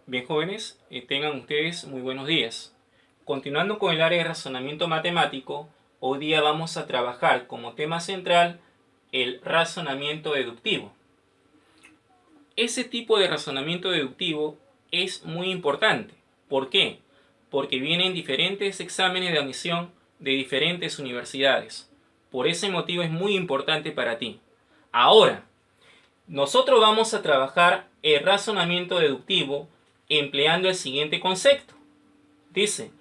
Bien, jóvenes, tengan ustedes muy buenos días. Continuando con el área de razonamiento matemático, hoy día vamos a trabajar como tema central el razonamiento deductivo. Ese tipo de razonamiento deductivo es muy importante. ¿Por qué? Porque vienen diferentes exámenes de admisión de diferentes universidades. Por ese motivo es muy importante para ti. Ahora, nosotros vamos a trabajar el razonamiento deductivo empleando el siguiente concepto. Dice,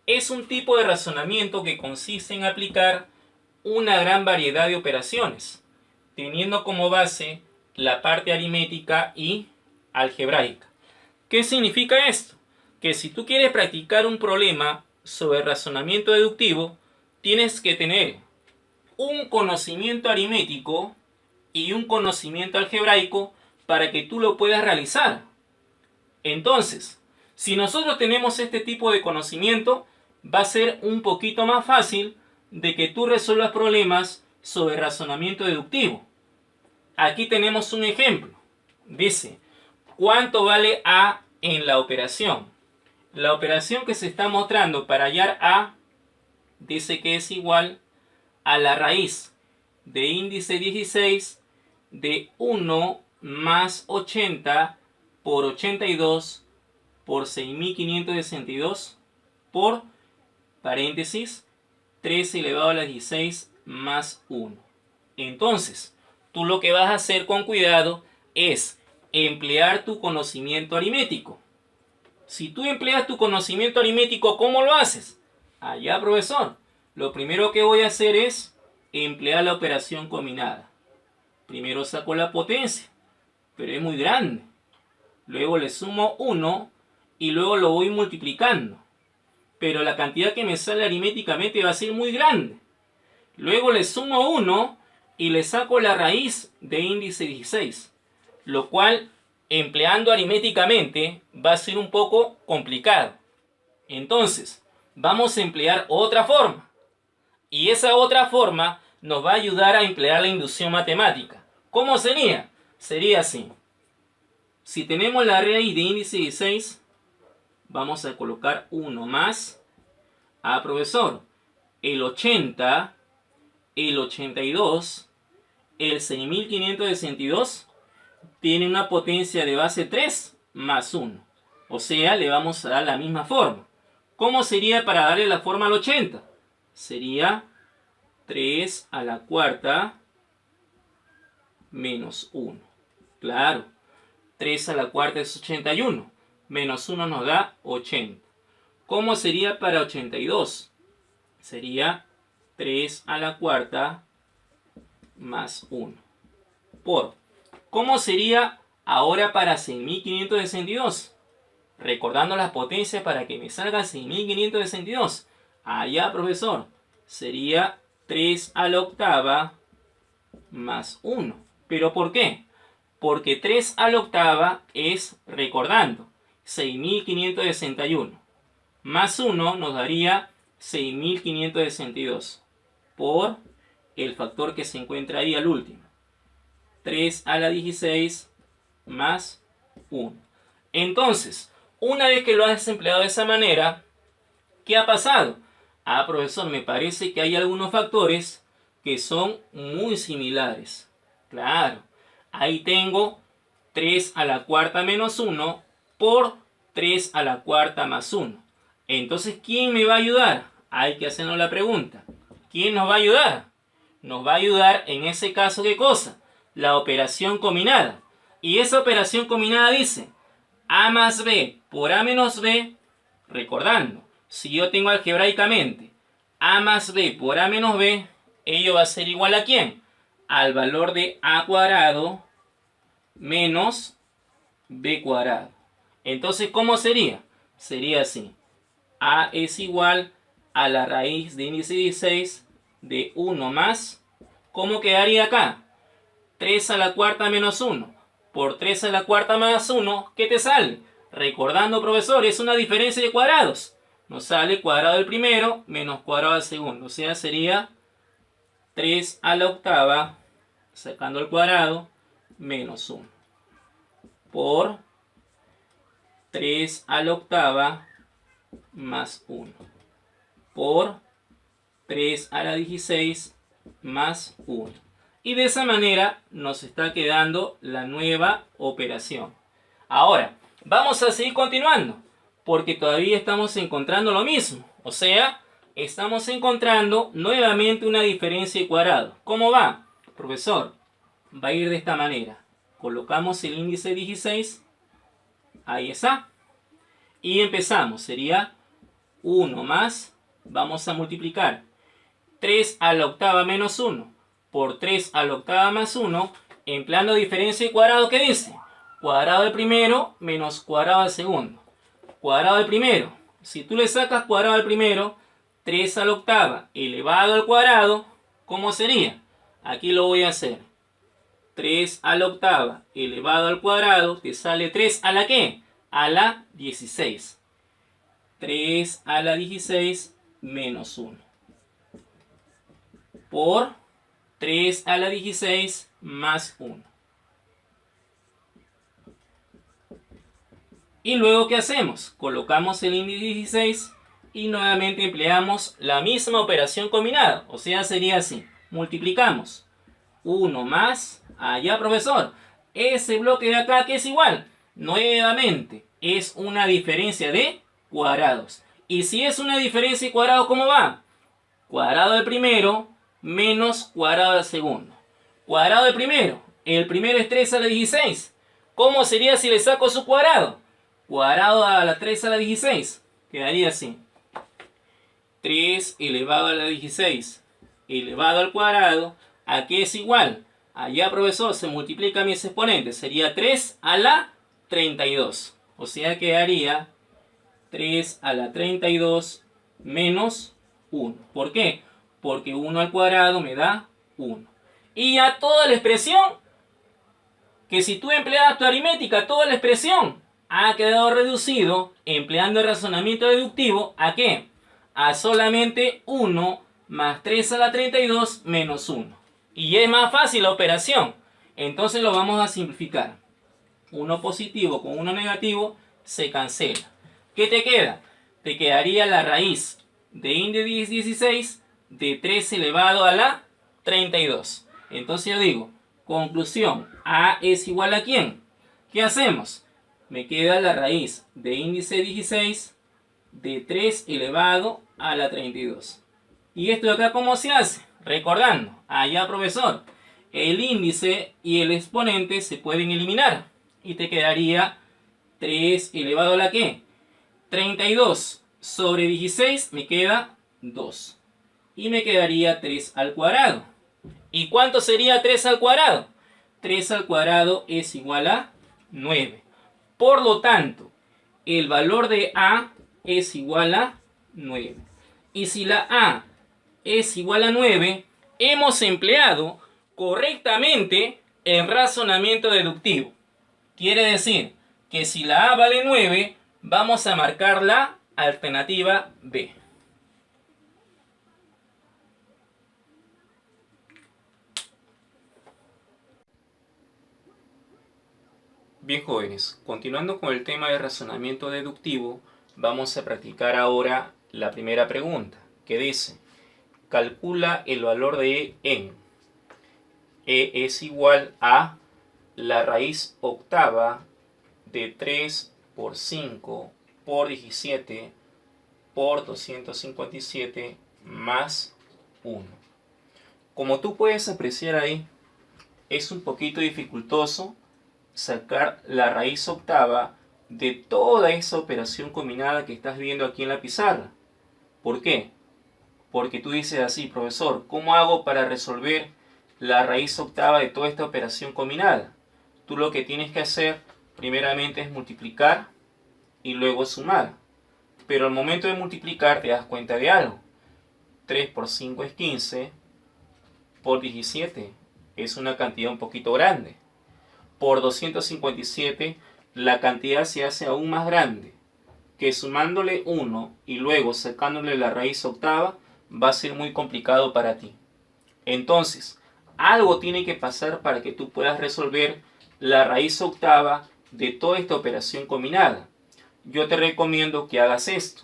es un tipo de razonamiento que consiste en aplicar una gran variedad de operaciones, teniendo como base la parte aritmética y algebraica. ¿Qué significa esto? Que si tú quieres practicar un problema sobre razonamiento deductivo, tienes que tener un conocimiento aritmético y un conocimiento algebraico para que tú lo puedas realizar. Entonces, si nosotros tenemos este tipo de conocimiento, va a ser un poquito más fácil de que tú resuelvas problemas sobre razonamiento deductivo. Aquí tenemos un ejemplo. Dice, ¿cuánto vale A en la operación? La operación que se está mostrando para hallar A dice que es igual a la raíz de índice 16 de 1 más 80 por 82 por 6562 por paréntesis 13 elevado a la 16 más 1. Entonces, tú lo que vas a hacer con cuidado es emplear tu conocimiento aritmético. Si tú empleas tu conocimiento aritmético, ¿cómo lo haces? Allá, profesor. Lo primero que voy a hacer es emplear la operación combinada. Primero saco la potencia, pero es muy grande. Luego le sumo 1 y luego lo voy multiplicando. Pero la cantidad que me sale aritméticamente va a ser muy grande. Luego le sumo 1 y le saco la raíz de índice 16. Lo cual, empleando aritméticamente, va a ser un poco complicado. Entonces, vamos a emplear otra forma. Y esa otra forma nos va a ayudar a emplear la inducción matemática. ¿Cómo sería? Sería así. Si tenemos la raíz de índice 16, vamos a colocar 1 más. Profesor, el 80, el 82, el 6562 tiene una potencia de base 3 más 1. O sea, le vamos a dar la misma forma. ¿Cómo sería para darle la forma al 80? Sería 3 a la cuarta menos 1. Claro, 3 a la cuarta es 81. Menos 1 nos da 80. ¿Cómo sería para 82? Sería 3 a la cuarta más 1. ¿Cómo sería ahora para 6562? Recordando las potencias para que me salga 6562. Allá, profesor, sería 3 a la octava más 1. ¿Pero por qué? Porque 3 a la octava es, recordando, 6561. Más 1 nos daría 6562 por el factor que se encuentra ahí al último. 3 a la 16 más 1. Entonces, una vez que lo has empleado de esa manera, ¿qué ha pasado? Profesor, me parece que hay algunos factores que son muy similares. Claro, ahí tengo 3 a la cuarta menos 1 por 3 a la cuarta más 1. Entonces, ¿quién me va a ayudar? Hay que hacernos la pregunta. ¿Quién nos va a ayudar? Nos va a ayudar en ese caso, ¿qué cosa? La operación combinada. Y esa operación combinada dice A más B por A menos B, recordando, si yo tengo algebraicamente A más B por A menos B, ello va a ser igual ¿a quién? Al valor de A cuadrado menos B cuadrado. Entonces, ¿cómo sería? Sería así. A es igual a la raíz de índice 16 de 1 más, ¿cómo quedaría acá? 3 a la cuarta menos 1 por 3 a la cuarta más 1, ¿qué te sale? Recordando, profesor, es una diferencia de cuadrados. Nos sale cuadrado del primero menos cuadrado del segundo. O sea, sería 3 a la octava, sacando el cuadrado, menos 1 por 3 a la octava más 1 por 3 a la 16 más 1. Y de esa manera nos está quedando la nueva operación. Ahora, vamos a seguir continuando, porque todavía estamos encontrando lo mismo. O sea, estamos encontrando nuevamente una diferencia de cuadrado. ¿Cómo va? Profesor, va a ir de esta manera. Colocamos el índice 16. Ahí está. Y empezamos. Sería 1 más, vamos a multiplicar 3 a la octava menos 1 por 3 a la octava más 1, empleando diferencia de cuadrado. ¿Qué dice? Cuadrado del primero menos cuadrado del segundo. Cuadrado del primero. Si tú le sacas cuadrado al primero, 3 a la octava elevado al cuadrado, ¿cómo sería? Aquí lo voy a hacer. 3 a la octava elevado al cuadrado, te sale 3 a la ¿qué? A la 16. 3 a la 16 menos 1. Por 3 a la 16 más 1. Y luego, ¿qué hacemos? Colocamos el índice 16 y nuevamente empleamos la misma operación combinada. O sea, sería así. Multiplicamos 1 más, allá profesor, ese bloque de acá que es igual. Nuevamente, es una diferencia de cuadrados. Y si es una diferencia de cuadrados, ¿cómo va? Cuadrado del primero menos cuadrado del segundo. Cuadrado del primero. El primero es 3 a la 16. ¿Cómo sería si le saco su cuadrado? Cuadrado a la 3 a la 16. Quedaría así. 3 elevado a la 16 elevado al cuadrado. Aquí es igual. Allá, profesor, se multiplican mis exponentes. Sería 3 a la 32. O sea, quedaría 3 a la 32 menos 1. ¿Por qué? Porque 1 al cuadrado me da 1. Y ya toda la expresión, que si tú empleas tu aritmética, toda la expresión ha quedado reducido, empleando el razonamiento deductivo, ¿a qué? A solamente 1 más 3 a la 32 menos 1. Y es más fácil la operación. Entonces lo vamos a simplificar. 1 positivo con 1 negativo se cancela. ¿Qué te queda? Te quedaría la raíz de índice 16 de 3 elevado a la 32. Entonces yo digo, conclusión, A es igual a ¿quién? ¿Qué hacemos? Me queda la raíz de índice 16 de 3 elevado a la 32. ¿Y esto de acá cómo se hace? Recordando, allá profesor, el índice y el exponente se pueden eliminar. Y te quedaría 3 elevado a la ¿qué? 32 sobre 16 me queda 2. Y me quedaría 3 al cuadrado. ¿Y cuánto sería 3 al cuadrado? 3 al cuadrado es igual a 9. Por lo tanto, el valor de A es igual a 9. Y si la A es igual a 9, hemos empleado correctamente el razonamiento deductivo. Quiere decir que si la A vale 9, vamos a marcar la alternativa B. Bien, jóvenes, continuando con el tema de razonamiento deductivo, vamos a practicar ahora la primera pregunta, que dice: calcula el valor de E en. E es igual a la raíz octava de 3 por 5 por 17 por 257 más 1. Como tú puedes apreciar ahí, es un poquito dificultoso sacar la raíz octava de toda esa operación combinada que estás viendo aquí en la pizarra. ¿Por qué? Porque tú dices así, profesor, ¿cómo hago para resolver la raíz octava de toda esta operación combinada? Tú lo que tienes que hacer primeramente es multiplicar y luego sumar. Pero al momento de multiplicar te das cuenta de algo. 3 por 5 es 15, por 17 es una cantidad un poquito grande. Por 257 la cantidad se hace aún más grande, que sumándole 1 y luego sacándole la raíz octava va a ser muy complicado para ti. Entonces, algo tiene que pasar para que tú puedas resolver la raíz octava de toda esta operación combinada. yo te recomiendo que hagas esto.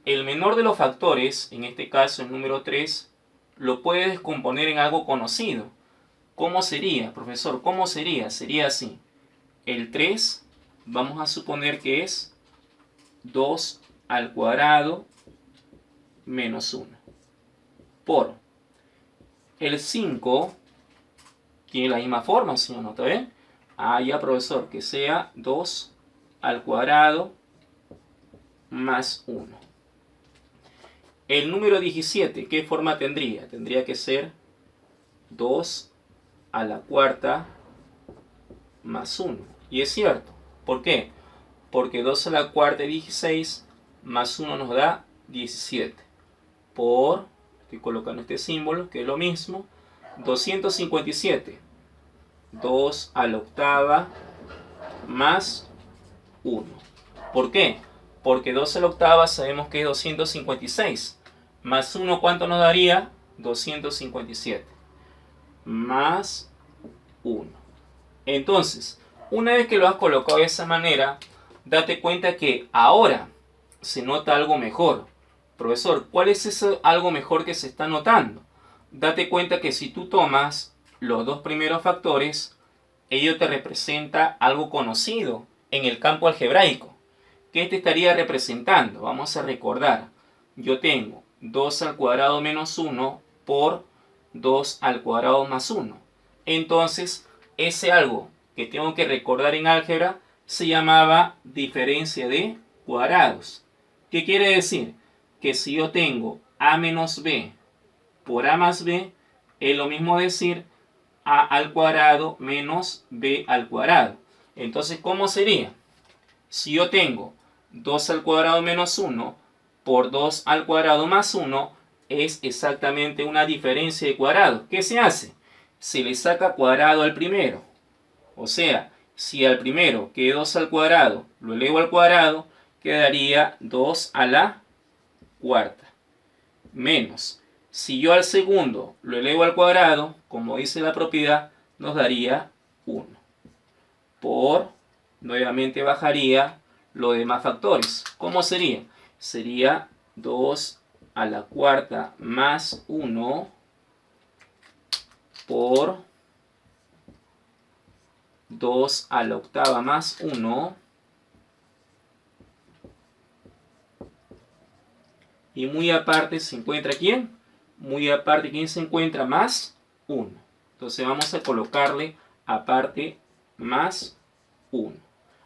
El menor de los factores, en este caso el número 3, lo puedes descomponer en algo conocido. ¿Cómo sería, profesor? ¿Cómo sería? Sería así. El 3, vamos a suponer que es 2 al cuadrado menos 1. Por el 5, tiene la misma forma, ¿sí o no? ¿Está bien? Ah, ya, profesor, que sea 2 al cuadrado más 1. El número 17, ¿qué forma tendría? Tendría que ser 2 a la cuarta más 1. Y es cierto. ¿Por qué? Porque 2 a la cuarta es 16, más 1 nos da 17. Por, estoy colocando este símbolo, que es lo mismo, 257. 2 a la octava más 1. ¿Por qué? Porque 2 a la octava sabemos que es 256. Más 1, ¿cuánto nos daría? 257. Más 1. Entonces, una vez que lo has colocado de esa manera, date cuenta que ahora se nota algo mejor. Profesor, ¿cuál es ese algo mejor que se está notando? Date cuenta que si tú tomas los dos primeros factores, ello te representa algo conocido en el campo algebraico. ¿Qué te estaría representando? Vamos a recordar. Yo tengo 2 al cuadrado menos 1 por 2 al cuadrado más 1. Entonces, ese algo que tengo que recordar en álgebra se llamaba diferencia de cuadrados. ¿Qué quiere decir? Que si yo tengo a menos b por a más b, es lo mismo decir a al cuadrado menos b al cuadrado. Entonces, ¿cómo sería? Si yo tengo 2 al cuadrado menos 1 por 2 al cuadrado más 1, es exactamente una diferencia de cuadrados. ¿Qué se hace? Se le saca cuadrado al primero. O sea, si al primero, que es 2 al cuadrado, lo elevo al cuadrado, quedaría 2 a la cuarta. Menos, si yo al segundo lo elevo al cuadrado, como dice la propiedad, nos daría 1. Por, nuevamente bajaría los demás factores. ¿Cómo sería? Sería 2 a la cuarta más 1 por 2 a la octava más 1. Y muy aparte se encuentra ¿quién? Muy aparte, ¿quién se encuentra? Más 1. Entonces vamos a colocarle aparte más 1.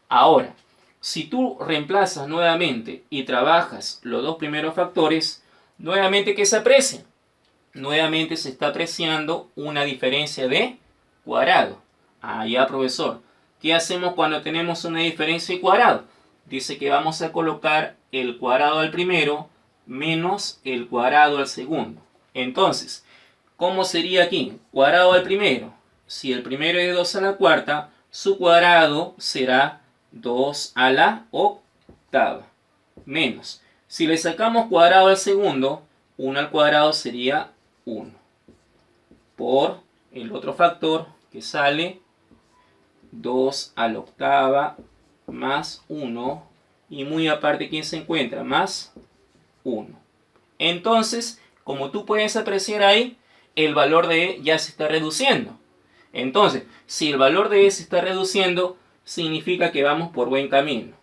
Ahora, si tú reemplazas nuevamente y trabajas los dos primeros factores, nuevamente ¿qué se aprecia? Nuevamente se está apreciando una diferencia de cuadrado. Ah, ya, profesor. ¿Qué hacemos cuando tenemos una diferencia de cuadrado? Dice que vamos a colocar el cuadrado al primero menos el cuadrado al segundo. Entonces, ¿cómo sería aquí? Cuadrado al primero. Si el primero es 2 a la cuarta, su cuadrado será 2 a la octava. Menos. Si le sacamos cuadrado al segundo, 1 al cuadrado sería 1. Por el otro factor que sale 2 a la octava más 1. Y muy aparte, ¿quién se encuentra? Más 1. Entonces, como tú puedes apreciar ahí, el valor de E ya se está reduciendo. Entonces, si el valor de E se está reduciendo, significa que vamos por buen camino.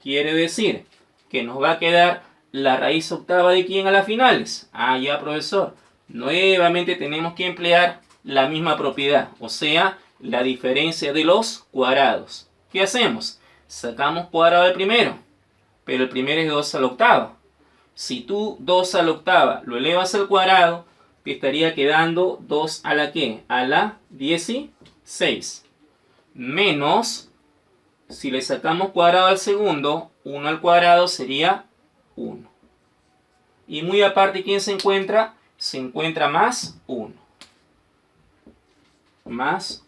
Quiere decir que nos va a quedar la raíz octava de ¿quién a las finales? Ah, ya, profesor. Nuevamente tenemos que emplear la misma propiedad, o sea, la diferencia de los cuadrados. ¿Qué hacemos? Sacamos cuadrado del primero, pero el primero es 2 a la octava. Si tú 2 a la octava lo elevas al cuadrado, te estaría quedando 2 a la ¿qué? A la 16. Menos, si le sacamos cuadrado al segundo, 1 al cuadrado sería 1. Y muy aparte, ¿quién se encuentra? Se encuentra más 1. Más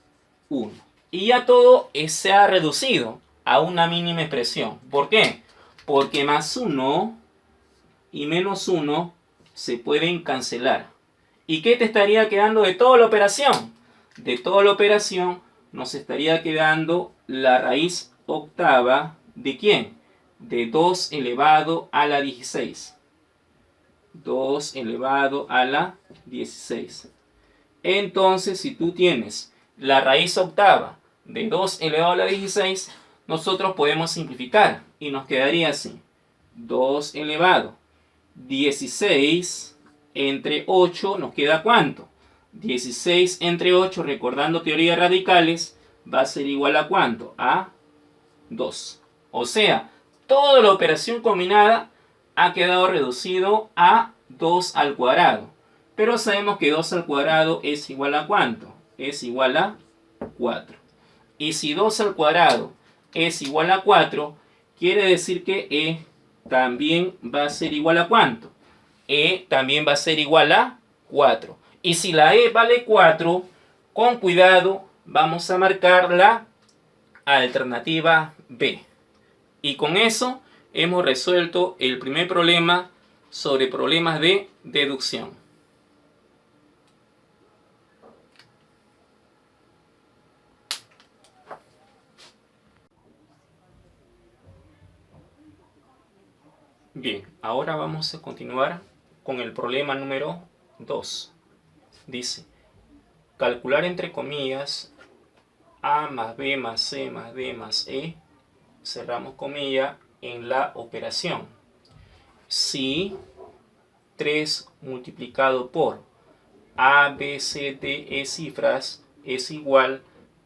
1. Y ya todo se ha reducido a una mínima expresión. ¿Por qué? Porque más 1 y menos 1 se pueden cancelar. ¿Y qué te estaría quedando de toda la operación? De toda la operación nos estaría quedando la raíz octava ¿de quién? de 2 elevado a la 16. 2 elevado a la 16. Entonces, si tú tienes la raíz octava de 2 elevado a la 16, nosotros podemos simplificar y nos quedaría así. 2 elevado 16 entre 8 nos queda ¿cuánto? 16 entre 8, recordando teoría de radicales, va a ser igual a ¿cuánto? A 2. O sea, toda la operación combinada ha quedado reducido a 2 al cuadrado. Pero sabemos que 2 al cuadrado es igual a ¿cuánto? Es igual a 4. Y si 2 al cuadrado es igual a 4, quiere decir que E también va a ser igual a ¿cuánto? E también va a ser igual a 4. Y si la E vale 4, con cuidado vamos a marcar la alternativa B. Y con eso hemos resuelto el primer problema sobre problemas de deducción. Bien, ahora vamos a continuar con el problema número 2. Dice, calcular entre comillas A más B más C más D más E, cerramos comilla, en la operación. Si 3 multiplicado por A, B, C, D, E cifras es igual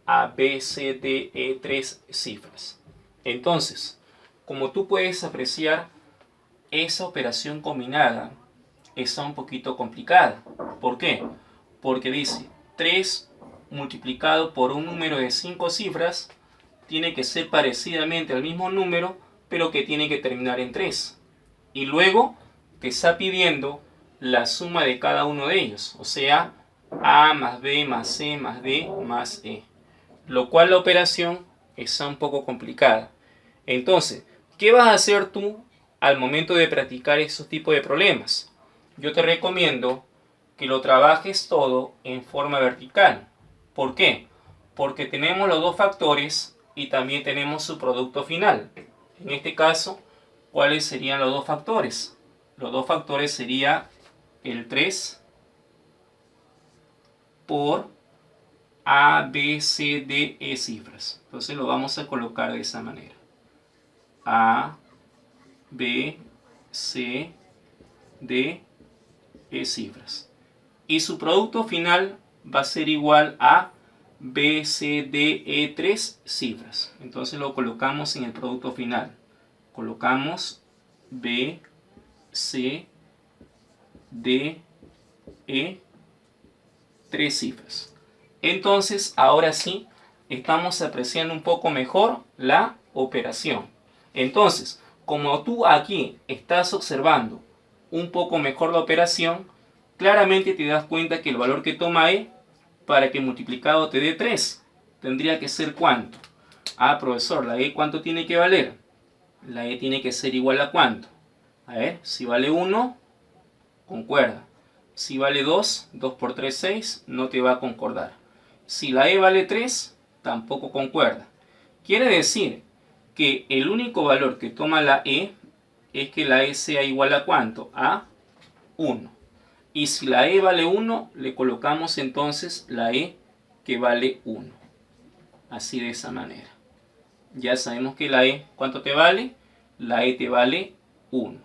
a B, C, D, E 3 cifras. Entonces, como tú puedes apreciar, esa operación combinada está un poquito complicada. ¿Por qué? Porque dice 3 multiplicado por un número de 5 cifras tiene que ser parecidamente al mismo número, pero que tiene que terminar en 3. Y luego te está pidiendo la suma de cada uno de ellos, o sea, A más B más C más D más E. Lo cual la operación está un poco complicada. Entonces, ¿qué vas a hacer tú al momento de practicar esos tipos de problemas? Yo te recomiendo que lo trabajes todo en forma vertical. ¿Por qué? Porque tenemos los dos factores y también tenemos su producto final. En este caso, ¿cuáles serían los dos factores? Los dos factores serían el 3 por A, B, C, D, E cifras. Entonces lo vamos a colocar de esa manera. A, B, C, D, E cifras. Y su producto final va a ser igual a B, C, D, E 3 cifras. Entonces lo colocamos en el producto final. Colocamos B, C, D, E 3 cifras. Entonces ahora sí estamos apreciando un poco mejor la operación. Entonces, como tú aquí estás observando un poco mejor la operación, claramente te das cuenta que el valor que toma E para que multiplicado te dé 3 tendría que ser ¿cuánto? Ah, profesor, ¿la E cuánto tiene que valer? La E tiene que ser igual a ¿cuánto? A ver, si vale 1, concuerda. Si vale 2, 2 por 3, 6, no te va a concordar. Si la E vale 3, tampoco concuerda. Quiere decir que el único valor que toma la E es que la E sea igual a ¿cuánto? A 1. Y si la E vale 1, le colocamos entonces la E que vale 1. Así de esa manera. Ya sabemos que la E, ¿cuánto te vale? La E te vale 1.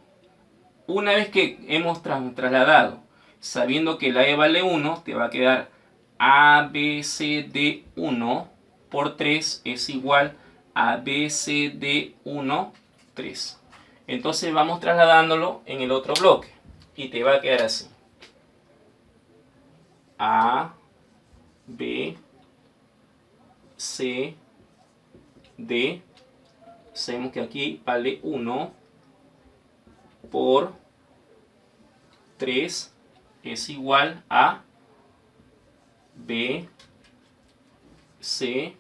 Una vez que hemos trasladado, sabiendo que la E vale 1, te va a quedar A, B, C, D 1 por 3 es igual a B, C, D 1, 3. Entonces vamos trasladándolo en el otro bloque y te va a quedar así. A, B, C, D. Sabemos que aquí vale 1 por 3 es igual a B, C,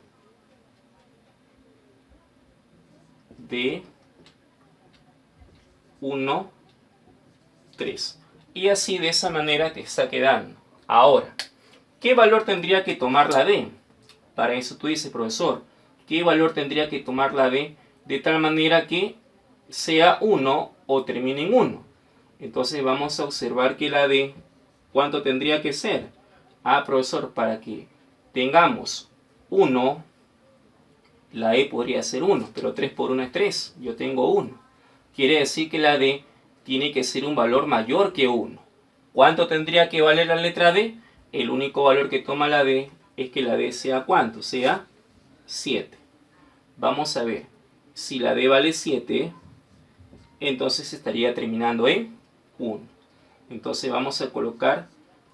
D 1, 3. Y así de esa manera te está quedando. Ahora, ¿qué valor tendría que tomar la D? Para eso tú dices, profesor, ¿qué valor tendría que tomar la D de tal manera que sea 1 o termine en 1. Entonces vamos a observar que la D, ¿cuánto tendría que ser? Profesor, para que tengamos 1, la E podría ser 1, pero 3 por 1 es 3. Yo tengo 1. Quiere decir que la D tiene que ser un valor mayor que 1. ¿Cuánto tendría que valer la letra D? El único valor que toma la D es que la D sea ¿cuánto? Sea 7. Vamos a ver. Si la D vale 7, entonces estaría terminando en 1. Entonces vamos a colocar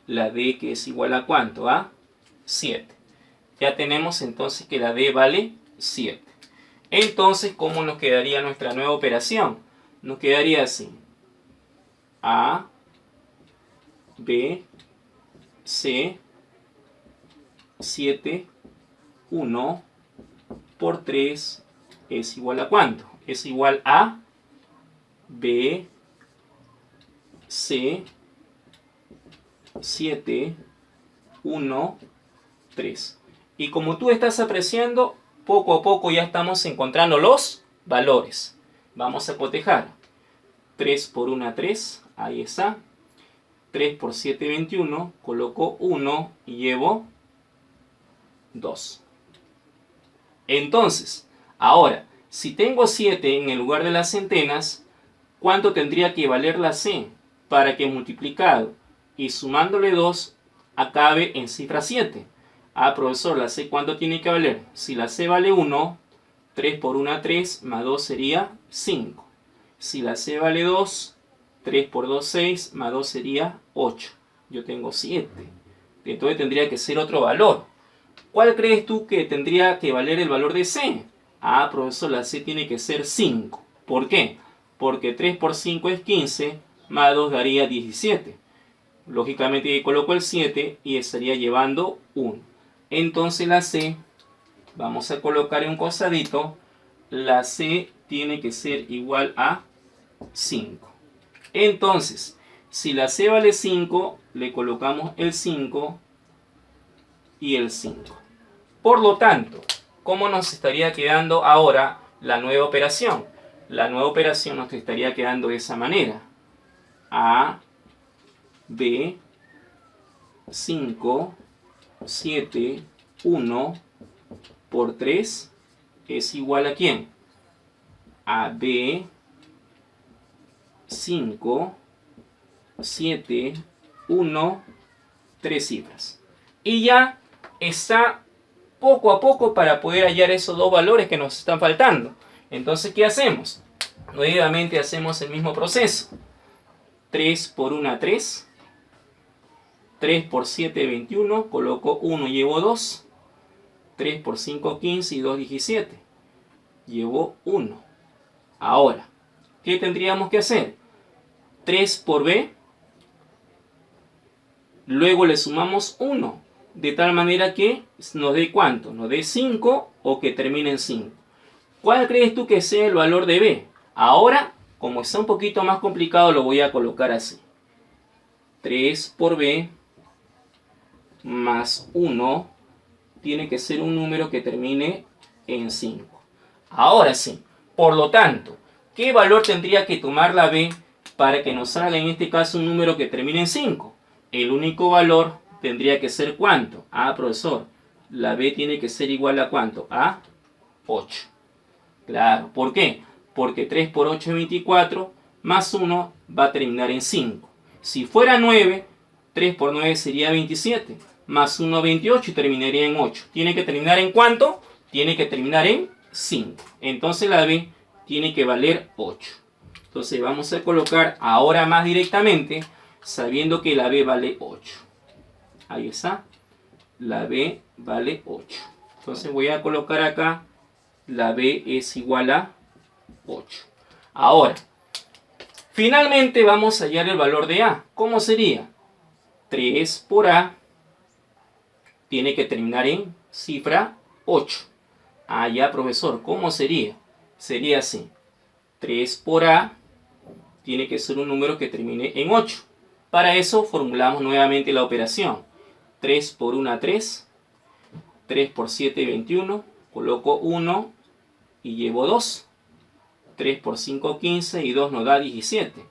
la D que es igual a ¿cuánto? A 7. Ya tenemos entonces que la D vale 7. Entonces, ¿cómo nos quedaría nuestra nueva operación? Nos quedaría así. A, B, C, 7, 1 por 3 es igual a ¿cuánto? Es igual a B, C, 7, 1, 3. Y como tú estás apreciando, poco a poco ya estamos encontrando los valores. Vamos a cotejar. 3 por 1, 3. Ahí está. 3 por 7, 21. Coloco 1 y llevo 2. Entonces, ahora, si tengo 7 en el lugar de las centenas, ¿cuánto tendría que valer la C para que multiplicado y sumándole 2 acabe en cifra 7? Profesor, ¿la C cuánto tiene que valer? Si la C vale 1, 3 por 1, 3, más 2 sería 5. Si la C vale 2, 3 por 2, 6, más 2 sería 8. Yo tengo 7. Entonces tendría que ser otro valor. ¿Cuál crees tú que tendría que valer el valor de C? Profesor, la C tiene que ser 5. ¿Por qué? Porque 3 por 5 es 15, más 2 daría 17. Lógicamente coloco el 7 y estaría llevando 1. Entonces la C, vamos a colocar en un costadito, la C tiene que ser igual a 5. Entonces, si la C vale 5, le colocamos el 5 y el 5. Por lo tanto, ¿cómo nos estaría quedando ahora la nueva operación? La nueva operación nos estaría quedando de esa manera. A, B, 5, 7, 1 por 3 es igual a ¿quién? A B, 5, 7, 1, 3 cifras. Y ya está poco a poco para poder hallar esos dos valores que nos están faltando. Entonces, ¿qué hacemos? Nuevamente hacemos el mismo proceso. 3 por 1, 3. 3 por 7, 21. Coloco 1, llevo 2. 3 por 5, 15 y 2, 17. Llevo 1. Ahora, ¿qué tendríamos que hacer? 3 por B. Luego le sumamos 1. De tal manera que nos dé ¿cuánto? Nos dé 5 o que termine en 5. ¿Cuál crees tú que sea el valor de B? Ahora, como está un poquito más complicado, lo voy a colocar así. 3 por B más 1 tiene que ser un número que termine en 5. Ahora sí, por lo tanto, ¿qué valor tendría que tomar la B para que nos salga en este caso un número que termine en 5? El único valor tendría que ser ¿cuánto? Profesor, la B tiene que ser igual a ¿cuánto? A 8. Claro, ¿por qué? Porque 3 por 8 es 24, más 1 va a terminar en 5. Si fuera 9, 3 por 9 sería 27, más 1 28 y terminaría en 8. ¿Tiene que terminar en cuánto? Tiene que terminar en 5. Entonces la B tiene que valer 8. Entonces vamos a colocar ahora más directamente, sabiendo que la B vale 8. Ahí está. La B vale 8. Entonces voy a colocar acá, la B es igual a 8. Ahora, finalmente vamos a hallar el valor de A. ¿Cómo sería? 3 por A tiene que terminar en cifra 8. Ya, profesor, ¿cómo sería? Sería así. 3 por A tiene que ser un número que termine en 8. Para eso formulamos nuevamente la operación. 3 por 1, 3. 3 por 7, 21. Coloco 1 y llevo 2. 3 por 5, 15 y 2 nos da 17.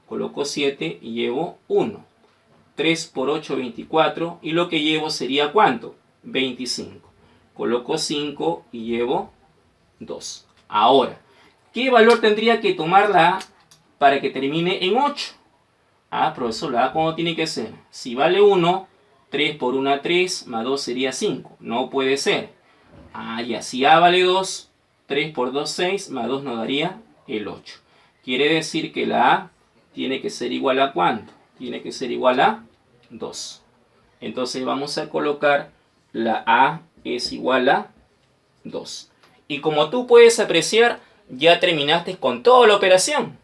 Coloco 7 y llevo 1. 3 por 8, 24 y lo que llevo sería ¿cuánto? 25. Coloco 5 y llevo 2. Ahora, ¿qué valor tendría que tomar la A para que termine en 8? Ah, profesor, la A ¿cómo tiene que ser? Si vale 1, 3 por 1, 3, más 2 sería 5. No puede ser. Ah, ya, si A vale 2, 3 por 2, 6, más 2 nos daría el 8. Quiere decir que la A tiene que ser igual a ¿cuánto? Tiene que ser igual a 2. Entonces vamos a colocar la A es igual a 2. Y como tú puedes apreciar, ya terminaste con toda la operación.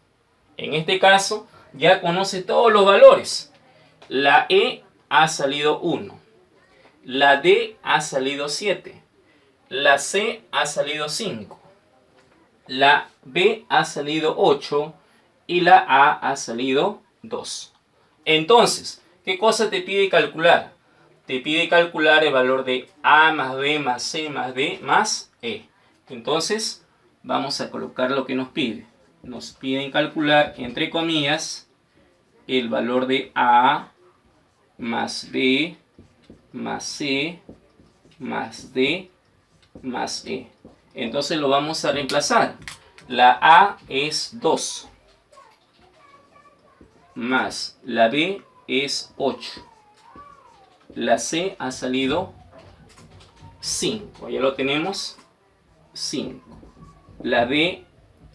En este caso, ya conoces todos los valores. La E ha salido 1. La D ha salido 7. La C ha salido 5. La B ha salido 8. Y la A ha salido 2. Entonces, ¿qué cosa te pide calcular? Te pide calcular el valor de A más B más C más D más E. Entonces, vamos a colocar lo que nos pide. Nos piden calcular, entre comillas, el valor de A más B más C más D más E. Entonces lo vamos a reemplazar. La A es 2. Más la B es 8. La C ha salido 5. Ya lo tenemos. 5. La D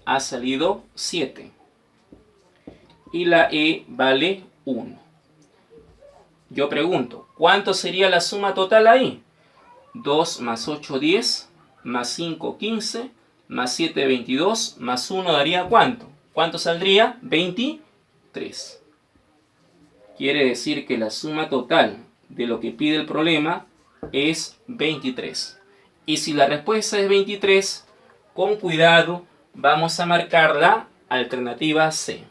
ha salido 7. Y la E vale 1. Yo pregunto, ¿cuánto sería la suma total ahí? 2 más 8, 10, más 5, 15, más 7, 22, más 1 daría ¿cuánto? ¿Cuánto saldría? 23. Quiere decir que la suma total de lo que pide el problema es 23. Y si la respuesta es 23, con cuidado vamos a marcar la alternativa C.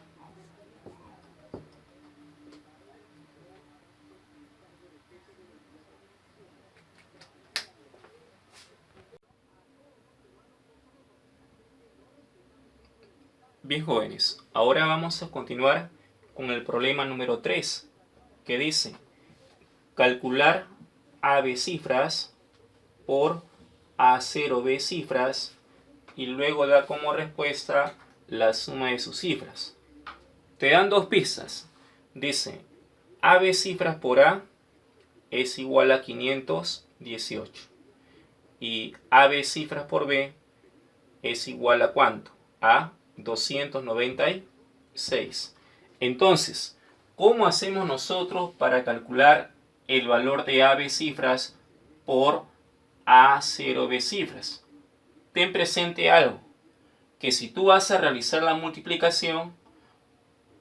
Bien, jóvenes, ahora vamos a continuar con el problema número 3, que dice calcular AB cifras por A0B cifras y luego da como respuesta la suma de sus cifras. Te dan dos pistas. Dice AB cifras por A es igual a 518 y AB cifras por B es igual a ¿cuánto? A 296. Entonces, ¿cómo hacemos nosotros para calcular el valor de AB cifras por A0B cifras? Ten presente algo, que si tú vas a realizar la multiplicación,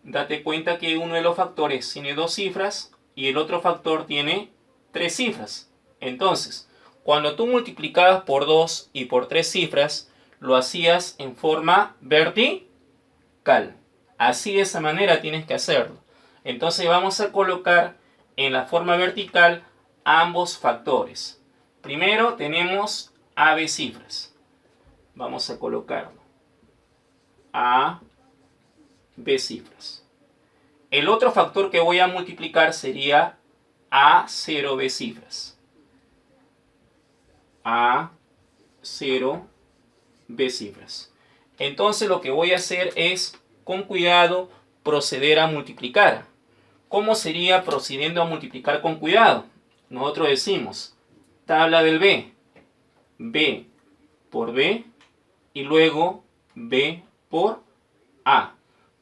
date cuenta que uno de los factores tiene 2 cifras y el otro factor tiene 3 cifras. Entonces, cuando tú multiplicabas por 2 y por 3 cifras, lo hacías en forma vertical. Así, de esa manera tienes que hacerlo. Entonces vamos a colocar en la forma vertical ambos factores. Primero tenemos AB cifras. Vamos a colocarlo. A, B cifras. El otro factor que voy a multiplicar sería A0B cifras. A0B cifras. Entonces lo que voy a hacer es, con cuidado, proceder a multiplicar. ¿Cómo sería procediendo a multiplicar con cuidado? Nosotros decimos tabla del B. B por B y luego B por A.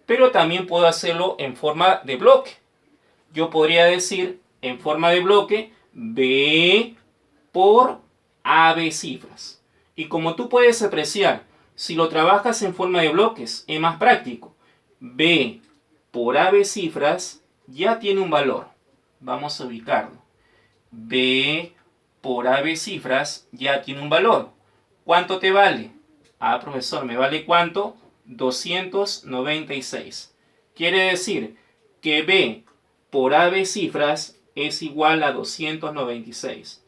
Pero también puedo hacerlo en forma de bloque. Yo podría decir en forma de bloque B por AB cifras. Y como tú puedes apreciar, si lo trabajas en forma de bloques, es más práctico. B por AB cifras ya tiene un valor. Vamos a ubicarlo. B por AB cifras ya tiene un valor. ¿Cuánto te vale? Ah, profesor, ¿me vale cuánto? 296. Quiere decir que B por AB cifras es igual a 296.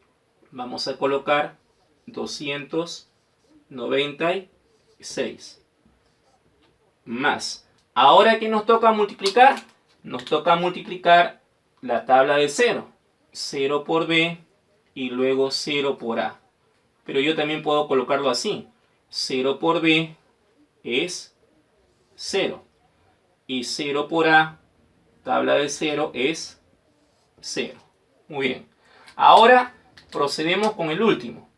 Vamos a colocar 296. más. Ahora que nos toca multiplicar, nos toca multiplicar la tabla de 0. 0 por b y luego 0 por a. Pero yo también puedo colocarlo así. 0 por b es 0. Y 0 por a, tabla de 0, es 0. Muy bien. Ahora procedemos con el último.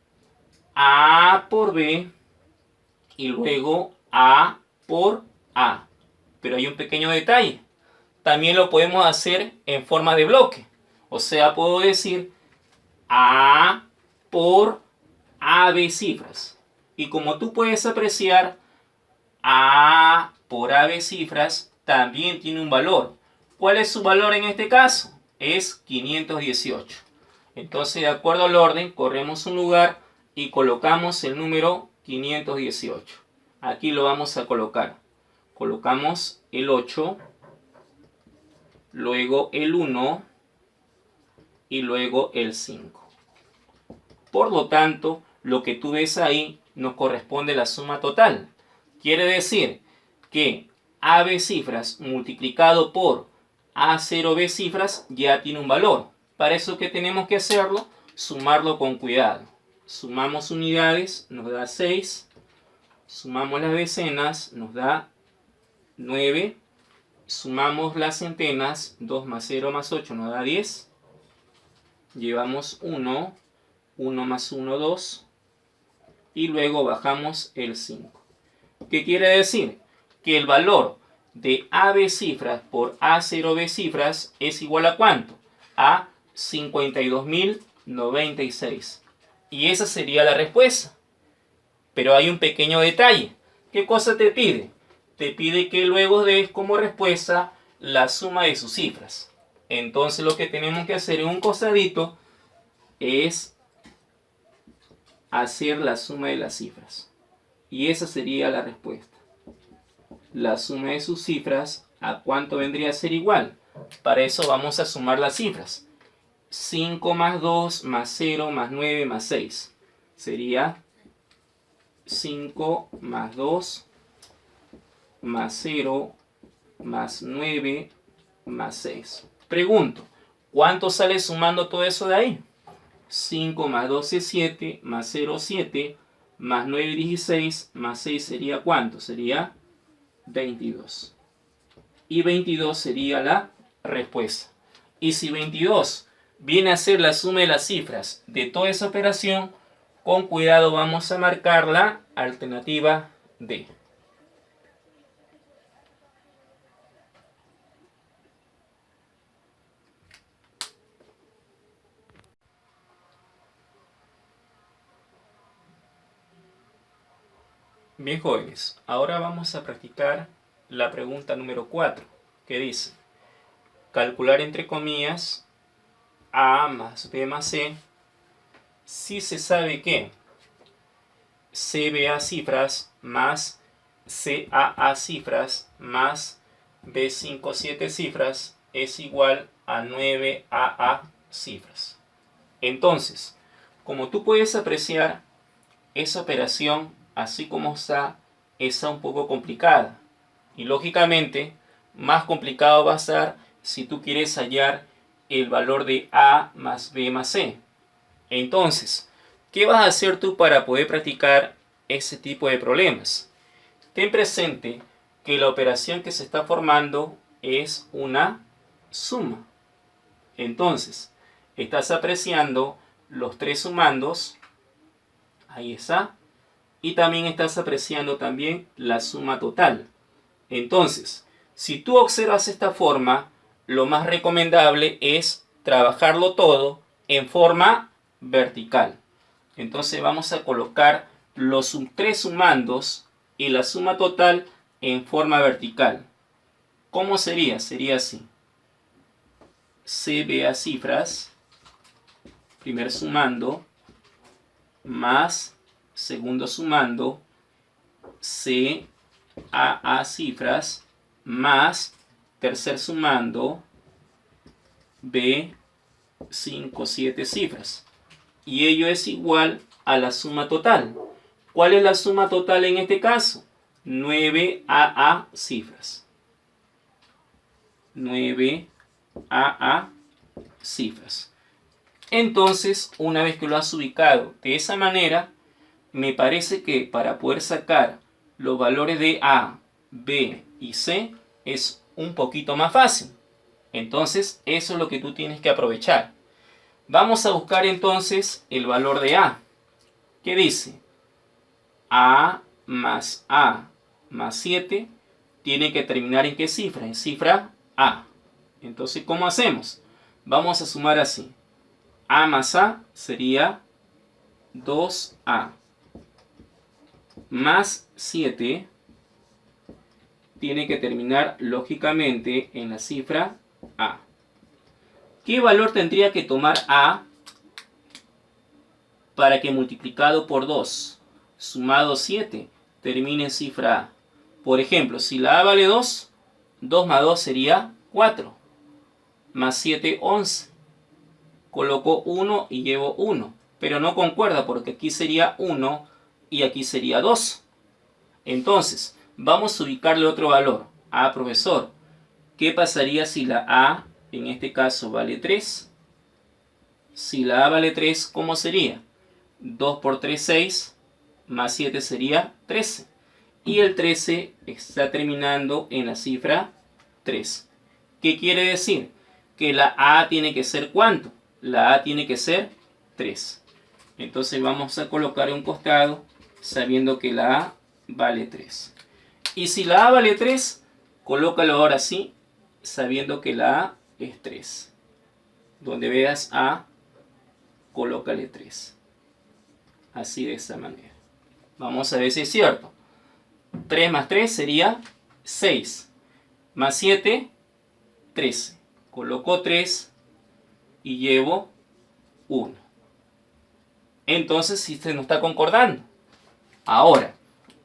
A por b y luego a por a. Pero hay un pequeño detalle. También lo podemos hacer en forma de bloque. O sea, puedo decir A por AB cifras. Y como tú puedes apreciar, A por AB cifras también tiene un valor. ¿Cuál es su valor en este caso? Es 518. Entonces, de acuerdo al orden, corremos un lugar y colocamos el número 518. Aquí lo vamos a colocar. Colocamos el 8, luego el 1 y luego el 5. Por lo tanto, lo que tú ves ahí nos corresponde la suma total. Quiere decir que AB cifras multiplicado por A0B cifras ya tiene un valor. Para eso, ¿qué tenemos que hacerlo? Sumarlo con cuidado. Sumamos unidades, nos da 6. Sumamos las decenas, nos da 9. Sumamos las centenas, 2 más 0 más 8 nos da 10. Llevamos 1, 1 más 1, 2. Y luego bajamos el 5. ¿Qué quiere decir? Que el valor de AB cifras por A0B cifras es igual a ¿cuánto? A 52.096. Y esa sería la respuesta. Pero hay un pequeño detalle. ¿Qué cosa te pide? Te pide que luego des como respuesta la suma de sus cifras. Entonces lo que tenemos que hacer en un costadito es hacer la suma de las cifras. Y esa sería la respuesta. La suma de sus cifras, ¿a cuánto vendría a ser igual? Para eso vamos a sumar las cifras. 5 más 2 más 0 más 9 más 6. Sería 5 más 2 más 0 más 9 más 6. Pregunto, ¿cuánto sale sumando todo eso de ahí? 5 más 12 es 7, más 0 7, más 9 16, más 6 sería ¿cuánto? Sería 22. Y 22 sería la respuesta. Y si 22 viene a ser la suma de las cifras de toda esa operación, con cuidado vamos a marcar la alternativa D. Bien, jóvenes, ahora vamos a practicar la pregunta número 4, que dice: calcular entre comillas A más B más C si se sabe que CBA cifras más CAA cifras más B57 cifras es igual a 9AA cifras. Entonces, como tú puedes apreciar, esa operación, así como está, es un poco complicada. Y lógicamente, más complicado va a ser si tú quieres hallar el valor de A más B más C. Entonces, ¿qué vas a hacer tú para poder practicar ese tipo de problemas? Ten presente que la operación que se está formando es una suma. Entonces, estás apreciando los tres sumandos. Ahí está. Y también estás apreciando también la suma total. Entonces, si tú observas esta forma, lo más recomendable es trabajarlo todo en forma vertical. Entonces vamos a colocar los tres sumandos y la suma total en forma vertical. ¿Cómo sería? Sería así. CBA cifras, primer sumando, más segundo sumando, CAA cifras, más tercer sumando, B57 cifras. Y ello es igual a la suma total. ¿Cuál es la suma total en este caso? 9 AA cifras. 9 AA cifras. Entonces, una vez que lo has ubicado de esa manera, me parece que para poder sacar los valores de A, B y C es un poquito más fácil. Entonces, eso es lo que tú tienes que aprovechar. Vamos a buscar entonces el valor de A. ¿Qué dice? A más 7 tiene que terminar ¿en qué cifra? En cifra A. Entonces, ¿cómo hacemos? Vamos a sumar así. A más A sería 2A. Más 7 tiene que terminar lógicamente en la cifra A. ¿Qué valor tendría que tomar A para que multiplicado por 2, sumado 7, termine en cifra A? Por ejemplo, si la A vale 2, 2 más 2 sería 4. Más 7, 11. Coloco 1 y llevo 1. Pero no concuerda porque aquí sería 1 y aquí sería 2. Entonces, vamos a ubicarle otro valor. Ah, profesor, ¿qué pasaría si la A, en este caso, vale 3? Si la A vale 3, ¿cómo sería? 2 por 3, 6, más 7 sería 13. Y el 13 está terminando en la cifra 3. ¿Qué quiere decir? Que la A tiene que ser ¿cuánto? La A tiene que ser 3. Entonces vamos a colocar un costado sabiendo que la A vale 3. Y si la A vale 3, colócalo ahora sí, sabiendo que la A es 3. Donde veas A, colócale 3. Así de esa manera. Vamos a ver si es cierto. 3 más 3 sería 6. Más 7, 13. Coloco 3 y llevo 1. Entonces, si se nos está concordando. Ahora,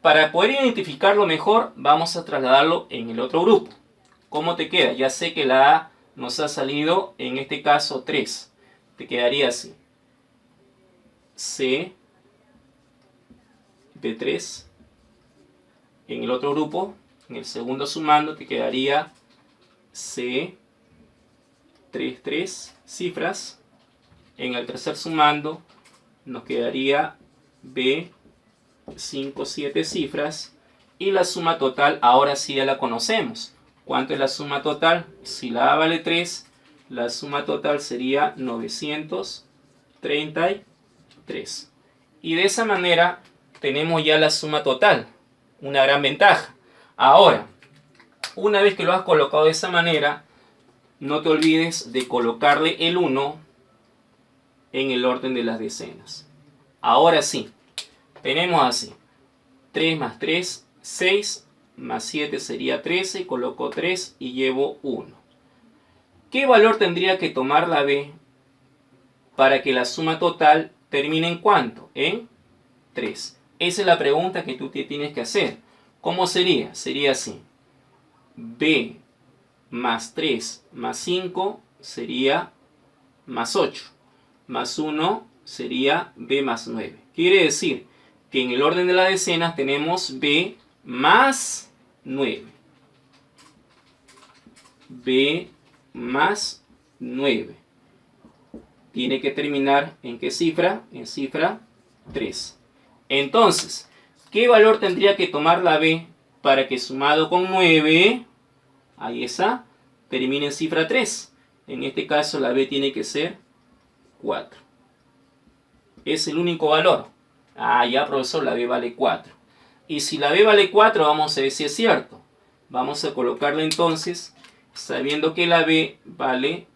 para poder identificarlo mejor, vamos a trasladarlo en el otro grupo. ¿Cómo te queda? Ya sé que la A nos ha salido, en este caso, 3. Te quedaría así. C de 3. En el otro grupo, en el segundo sumando, te quedaría C 3 cifras. En el tercer sumando, nos quedaría B 7 cifras. Y la suma total, ahora sí ya la conocemos. ¿Cuánto es la suma total? Si la A vale 3, la suma total sería 933. Y de esa manera tenemos ya la suma total. Una gran ventaja. Ahora, una vez que lo has colocado de esa manera, no te olvides de colocarle el 1 en el orden de las decenas. Ahora sí, tenemos así. 3 más 3, 6, más 7 sería 13, coloco 3 y llevo 1. ¿Qué valor tendría que tomar la B para que la suma total termine en cuánto? En 3. Esa es la pregunta que tú te tienes que hacer. ¿Cómo sería? Sería así. B más 3 más 5 sería más 8. Más 1 sería B más 9. Quiere decir que en el orden de las decenas tenemos B más 9. B más 9. Tiene que terminar ¿en qué cifra? En cifra 3. Entonces, ¿qué valor tendría que tomar la B para que sumado con 9, ahí está, termine en cifra 3? En este caso la B tiene que ser 4. Es el único valor. Ah, ya profesor, la B vale 4. Y si la B vale 4, vamos a ver si es cierto. Vamos a colocarla entonces, sabiendo que la B vale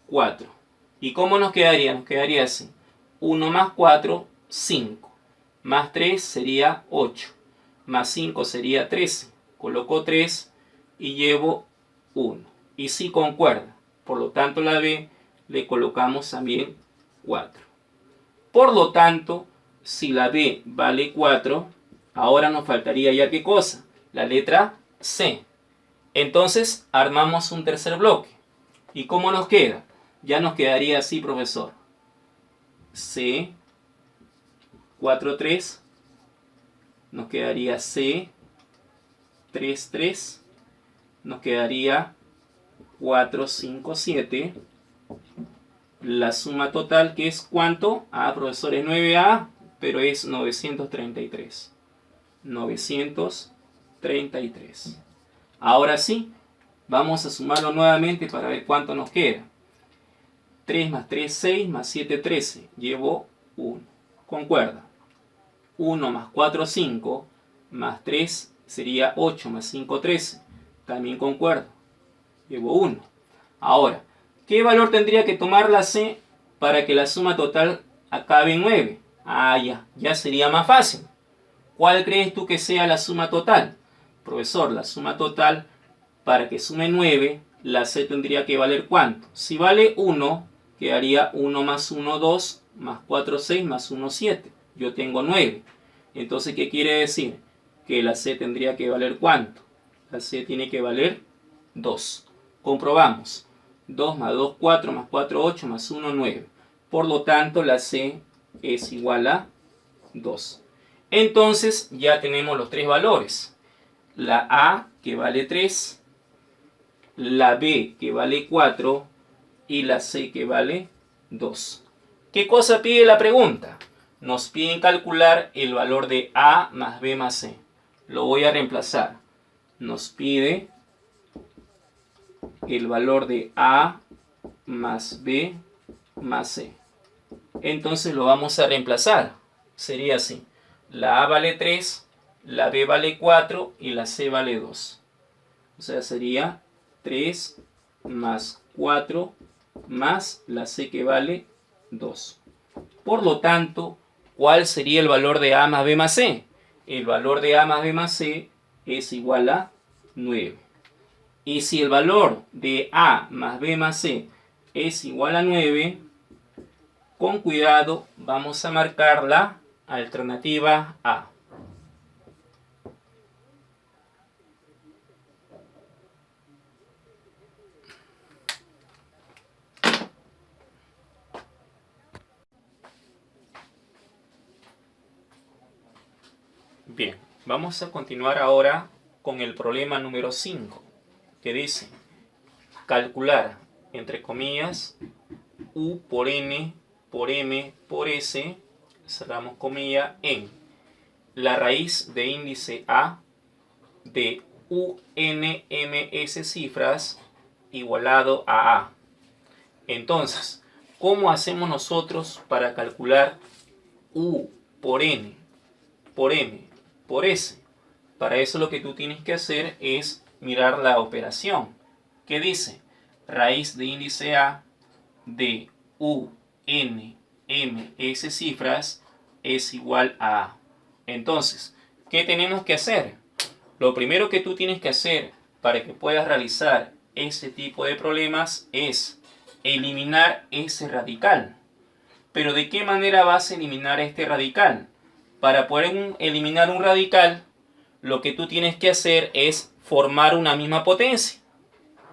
4. ¿Y cómo nos quedaría? Nos quedaría así. 1 más 4, 5. Más 3 sería 8. Más 5 sería 13. Coloco 3 y llevo 1. Y sí concuerda. Por lo tanto, la B le colocamos también 4. Por lo tanto, si la B vale 4, ahora nos faltaría ya ¿qué cosa? La letra C. Entonces, armamos un tercer bloque. ¿Y cómo nos queda? Ya nos quedaría así, profesor. C, 4, 3. Nos quedaría C, 3, 3. Nos quedaría 4, 5, 7. La suma total, que es ¿cuánto? Profesor, es 9A, pero es 933. 933. Ahora sí, vamos a sumarlo nuevamente para ver cuánto nos queda. 3 más 3, 6, más 7, 13. Llevo 1. Concuerda. 1 más 4, 5, más 3 sería 8, más 5, 13. También concuerdo. Llevo 1. Ahora, ¿qué valor tendría que tomar la C para que la suma total acabe en 9? Ya sería más fácil. ¿Cuál crees tú que sea la suma total? Profesor, la suma total, para que sume 9, la C tendría que valer ¿cuánto? Si vale 1, quedaría 1 más 1, 2, más 4, 6, más 1, 7. Yo tengo 9. Entonces, ¿qué quiere decir? Que la C tendría que valer ¿cuánto? La C tiene que valer 2. Comprobamos. 2 más 2, 4, más 4, 8, más 1, 9. Por lo tanto, la C es igual a 2. Entonces, ya tenemos los tres valores. La A, que vale 3, la B, que vale 4, y la C, que vale 2. ¿Qué cosa pide la pregunta? Nos piden calcular el valor de A más B más C. Lo voy a reemplazar. Nos pide el valor de A más B más C. Entonces lo vamos a reemplazar. Sería así. La A vale 3, la B vale 4 y la C vale 2. O sea, sería 3 más 4 más la C, que vale 2. Por lo tanto, ¿cuál sería el valor de A más B más C? El valor de A más B más C es igual a 9. Y si el valor de A más B más C es igual a 9, con cuidado vamos a marcar la alternativa A. Bien, vamos a continuar ahora con el problema número 5, que dice calcular, entre comillas, U por N por M por S, cerramos comilla, en la raíz de índice A de UNMS cifras igualado a A. Entonces, ¿cómo hacemos nosotros para calcular U por N por M por S? Para eso lo que tú tienes que hacer es mirar la operación. ¿Qué dice? Raíz de índice A de U, N, M, S cifras es igual a A. Entonces, ¿qué tenemos que hacer? Lo primero que tú tienes que hacer para que puedas realizar ese tipo de problemas es eliminar ese radical. Pero ¿de qué manera vas a eliminar este radical? Para poder eliminar un radical, lo que tú tienes que hacer es formar una misma potencia.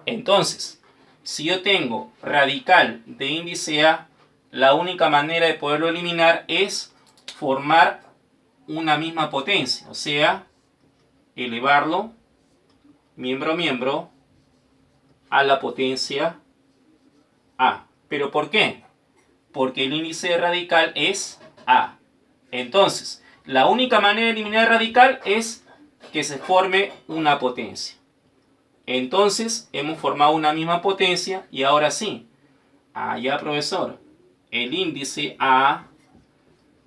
Entonces, si yo tengo radical de índice A, la única manera de poderlo eliminar es formar una misma potencia, o sea, elevarlo miembro a miembro a la potencia A. ¿Pero por qué? Porque el índice de radical es A. Entonces, la única manera de eliminar el radical es que se forme una potencia. Entonces, hemos formado una misma potencia y ahora sí. Ya, profesor. El índice A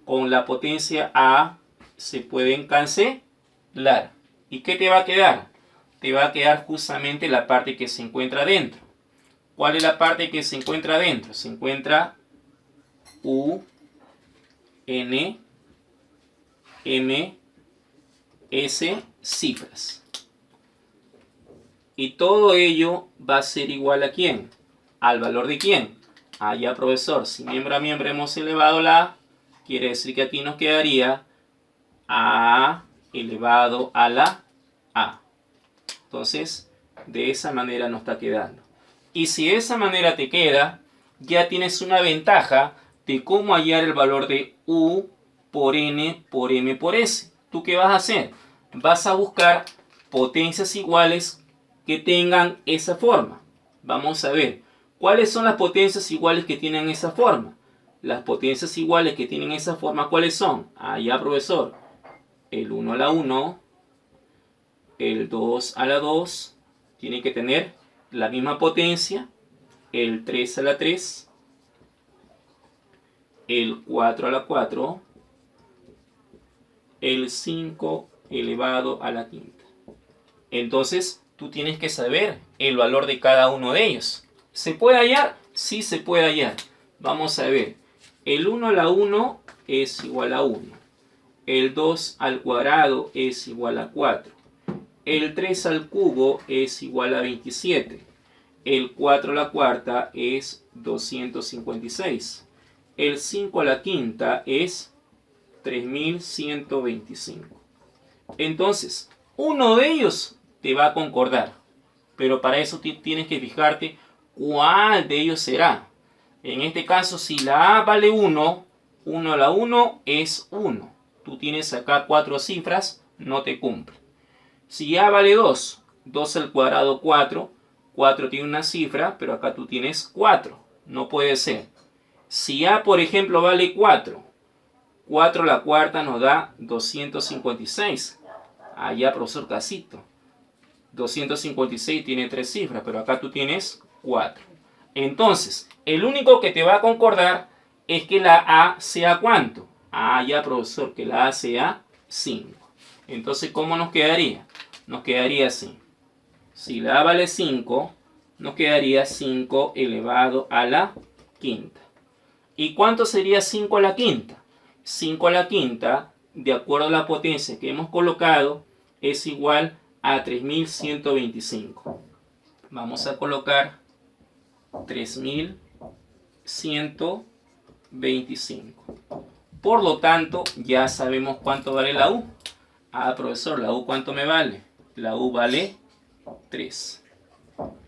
con la potencia A se pueden cancelar. ¿Y qué te va a quedar? Te va a quedar justamente la parte que se encuentra dentro. ¿Cuál es la parte que se encuentra dentro? Se encuentra U, N, M, S cifras. Y todo ello va a ser igual ¿a quién? ¿Al valor de quién? Ya, profesor, si miembro a miembro hemos elevado la A, quiere decir que aquí nos quedaría A elevado a la A. Entonces, de esa manera nos está quedando. Y si de esa manera te queda, ya tienes una ventaja de cómo hallar el valor de U por N por M por S. ¿Tú qué vas a hacer? Vas a buscar potencias iguales que tengan esa forma. Vamos a ver, ¿cuáles son las potencias iguales que tienen esa forma? Las potencias iguales que tienen esa forma, ¿cuáles son? Ah, ya, profesor. El 1 a la 1, el 2 a la 2, tiene que tener la misma potencia. El 3 a la 3, el 4 a la 4, el 5 elevado a la quinta. Entonces, tú tienes que saber el valor de cada uno de ellos. ¿Se puede hallar? Sí se puede hallar. Vamos a ver. El 1 a la 1 es igual a 1. El 2 al cuadrado es igual a 4. El 3 al cubo es igual a 27. El 4 a la cuarta es 256. El 5 a la quinta es 3125. Entonces, uno de ellos te va a concordar. Pero para eso tienes que fijarte cuál de ellos será. En este caso, si la A vale 1, 1 a la 1 es 1. Tú tienes acá 4 cifras, no te cumple. Si A vale 2, 2 al cuadrado 4, 4 tiene una cifra, pero acá tú tienes 4. No puede ser. Si A, por ejemplo, vale 4, 4 a la cuarta nos da 256. Allá, profesor Casito. 256 tiene 3 cifras, pero acá tú tienes 4. Entonces, el único que te va a concordar es que la A sea ¿cuánto? Ah, ya, profesor, que la A sea 5. Entonces, ¿cómo nos quedaría? Nos quedaría así. Si la A vale 5, nos quedaría 5 elevado a la quinta. ¿Y cuánto sería 5 a la quinta? 5 a la quinta, de acuerdo a la potencia que hemos colocado, es igual a 3125. Vamos a colocar 3125. Por lo tanto, ya sabemos cuánto vale la U. Ah, profesor, ¿la U cuánto me vale? La U vale 3.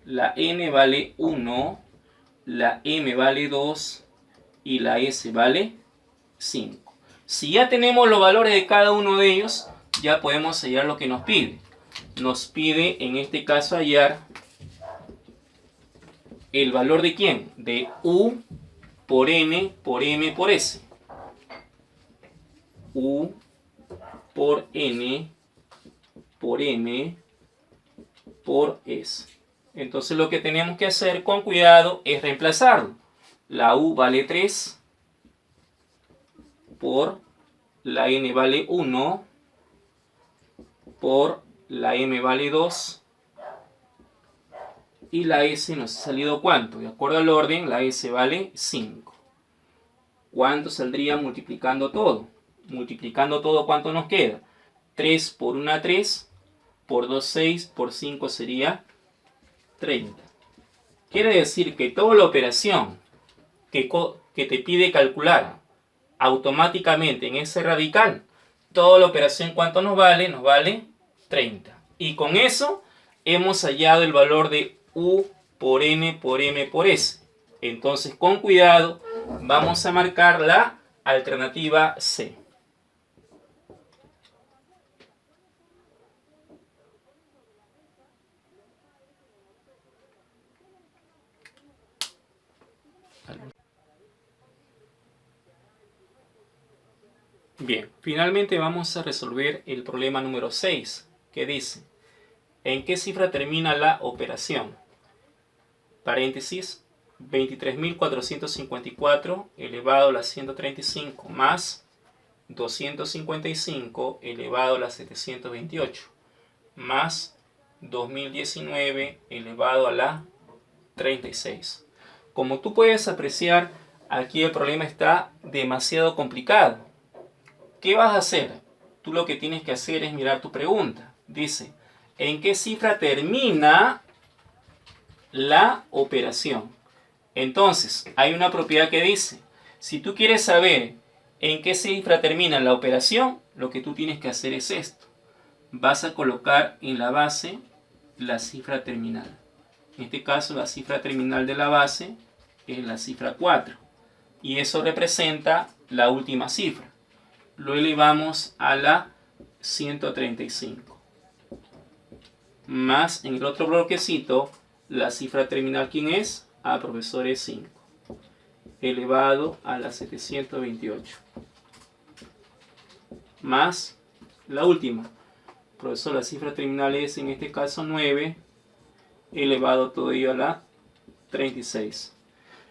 La N vale 1. La M vale 2. Y la S vale 5. Si ya tenemos los valores de cada uno de ellos, ya podemos hallar lo que nos pide. Nos pide, en este caso, hallar el valor de ¿quién? De U por N por M por S. U por N por M por S. Entonces lo que tenemos que hacer con cuidado es reemplazarlo. La U vale 3 por la N vale 1 por la M vale 2 y la S nos ha salido ¿cuánto? De acuerdo al orden, la S vale 5. ¿Cuánto saldría multiplicando todo? Multiplicando todo, ¿cuánto nos queda? 3 por 1, 3, por 2, 6, por 5 sería 30. Quiere decir que toda la operación que te pide calcular automáticamente en ese radical, toda la operación ¿cuánto nos vale? Nos vale 30. Y con eso hemos hallado el valor de U por N por M por S. Entonces, con cuidado, vamos a marcar la alternativa C. Bien, finalmente vamos a resolver el problema número 6, que dice: ¿en qué cifra termina la operación? Paréntesis, 23.454 elevado a la 135 más 255 elevado a la 728 más 2019 elevado a la 36. Como tú puedes apreciar, aquí el problema está demasiado complicado. ¿Qué vas a hacer? Tú lo que tienes que hacer es mirar tu pregunta. Dice, ¿en qué cifra termina la operación? Entonces, hay una propiedad que dice, si tú quieres saber en qué cifra termina la operación, lo que tú tienes que hacer es esto. Vas a colocar en la base la cifra terminal. En este caso, la cifra terminal de la base es la cifra 4. Y eso representa la última cifra. Lo elevamos a la 135. más en el otro bloquecito, la cifra terminal, ¿quién es? Profesor, es 5 elevado a la 728. Más la última. Profesor, la cifra terminal es en este caso 9 elevado todo ello a la 36.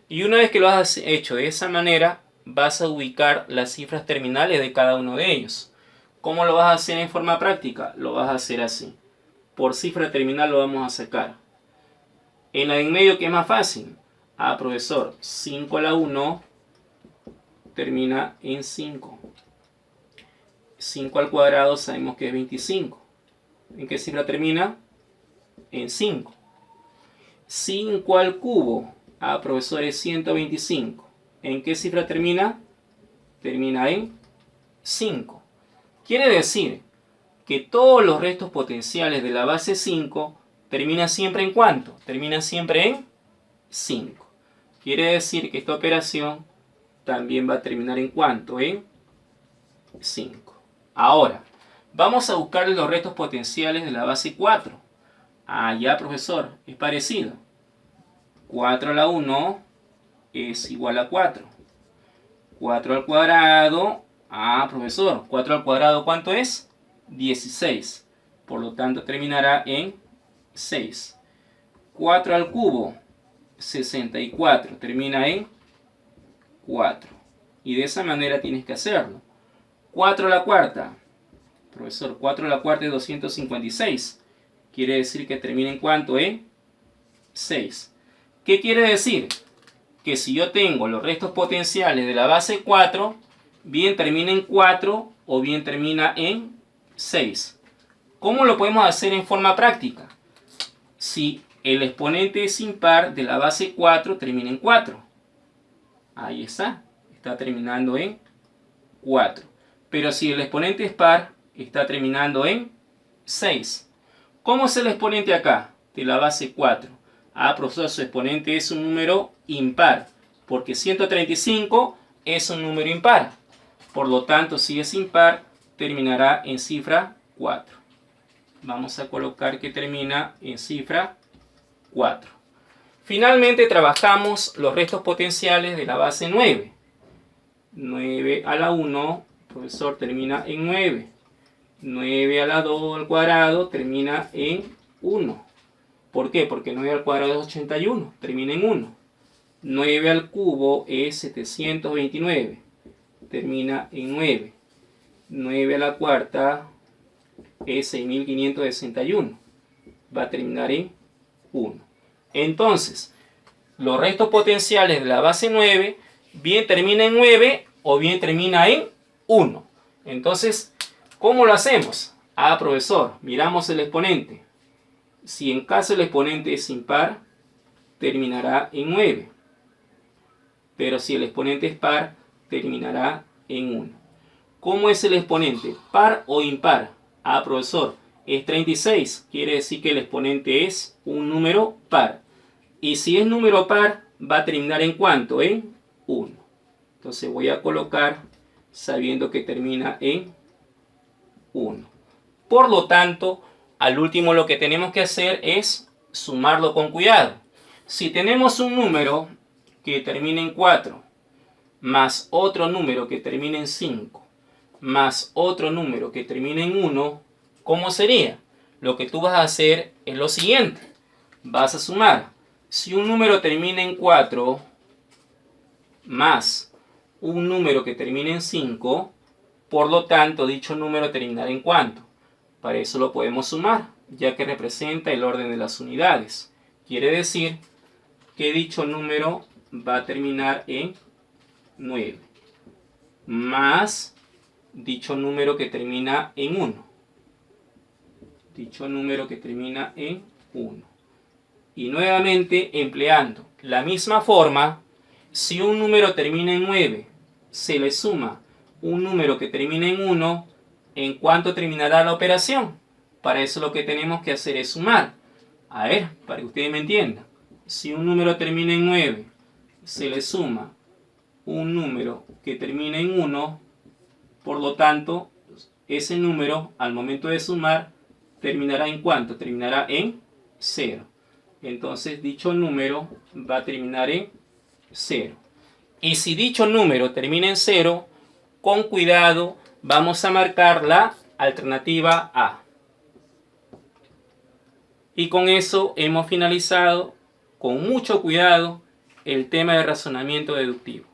Y una vez que lo has hecho de esa manera, vas a ubicar las cifras terminales de cada uno de ellos. ¿Cómo lo vas a hacer en forma práctica? Lo vas a hacer así. Por cifra terminal lo vamos a sacar. En la de en medio, ¿qué es más fácil? Profesor, 5 a la 1 termina en 5. 5 al cuadrado sabemos que es 25. ¿En qué cifra termina? En 5. 5 al cubo, profesor, es 125. ¿En qué cifra termina? Termina en 5. Quiere decir que todos los restos potenciales de la base 5 terminan siempre en ¿cuánto? Terminan siempre en 5. Quiere decir que esta operación también va a terminar en ¿cuánto? En 5. Ahora, vamos a buscar los restos potenciales de la base 4. Ya, profesor, es parecido. 4 a la 1 es igual a 4. 4 al cuadrado, profesor, 4 al cuadrado, ¿cuánto es? 16. Por lo tanto, terminará en 6. 4 al cubo, 64. Termina en 4. Y de esa manera tienes que hacerlo. 4 a la cuarta. Profesor, 4 a la cuarta es 256. Quiere decir que termina en ¿cuánto? En 6. ¿Qué quiere decir? Que si yo tengo los restos potenciales de la base 4, bien termina en 4 o bien termina en 6. ¿Cómo lo podemos hacer en forma práctica? Si el exponente es impar de la base 4, termina en 4. Ahí está. Está terminando en 4. Pero si el exponente es par, está terminando en 6. ¿Cómo es el exponente acá? De la base 4. Profesor, su exponente es un número impar. Porque 135 es un número impar. Por lo tanto, si es impar, terminará en cifra 4. Vamos a colocar que termina en cifra 4. Finalmente trabajamos los restos potenciales de la base 9. 9 a la 1, profesor, termina en 9. 9 a la 2 al cuadrado termina en 1. ¿Por qué? Porque 9 al cuadrado es 81, termina en 1. 9 al cubo es 729, termina en 9. 9 a la cuarta es 6561, va a terminar en 1. Entonces, los restos potenciales de la base 9 bien termina en 9 o bien termina en 1. Entonces, ¿cómo lo hacemos? Profesor, miramos el exponente. Si en caso el exponente es impar, terminará en 9. Pero si el exponente es par, terminará en 1. ¿Cómo es el exponente? ¿Par o impar? Profesor, es 36. Quiere decir que el exponente es un número par. Y si es número par, va a terminar en ¿cuánto? En 1. Entonces voy a colocar sabiendo que termina en 1. Por lo tanto, al último lo que tenemos que hacer es sumarlo con cuidado. Si tenemos un número que termina en 4, más otro número que termina en 5, más otro número que termina en 1, ¿cómo sería? Lo que tú vas a hacer es lo siguiente. Vas a sumar. Si un número termina en 4, más un número que termina en 5, por lo tanto, dicho número terminará en ¿cuánto? Para eso lo podemos sumar, ya que representa el orden de las unidades. Quiere decir que dicho número va a terminar en 9, más dicho número que termina en 1. Dicho número que termina en 1. Y nuevamente, empleando la misma forma, si un número termina en 9, se le suma un número que termina en 1, ¿en cuánto terminará la operación? Para eso lo que tenemos que hacer es sumar. A ver, para que ustedes me entiendan. Si un número termina en 9, se le suma un número que termina en 1, por lo tanto, ese número, al momento de sumar, ¿terminará en cuánto? Terminará en 0. Entonces dicho número va a terminar en 0. Y si dicho número termina en 0, con cuidado vamos a marcar la alternativa A. Y con eso hemos finalizado con mucho cuidado el tema de razonamiento deductivo.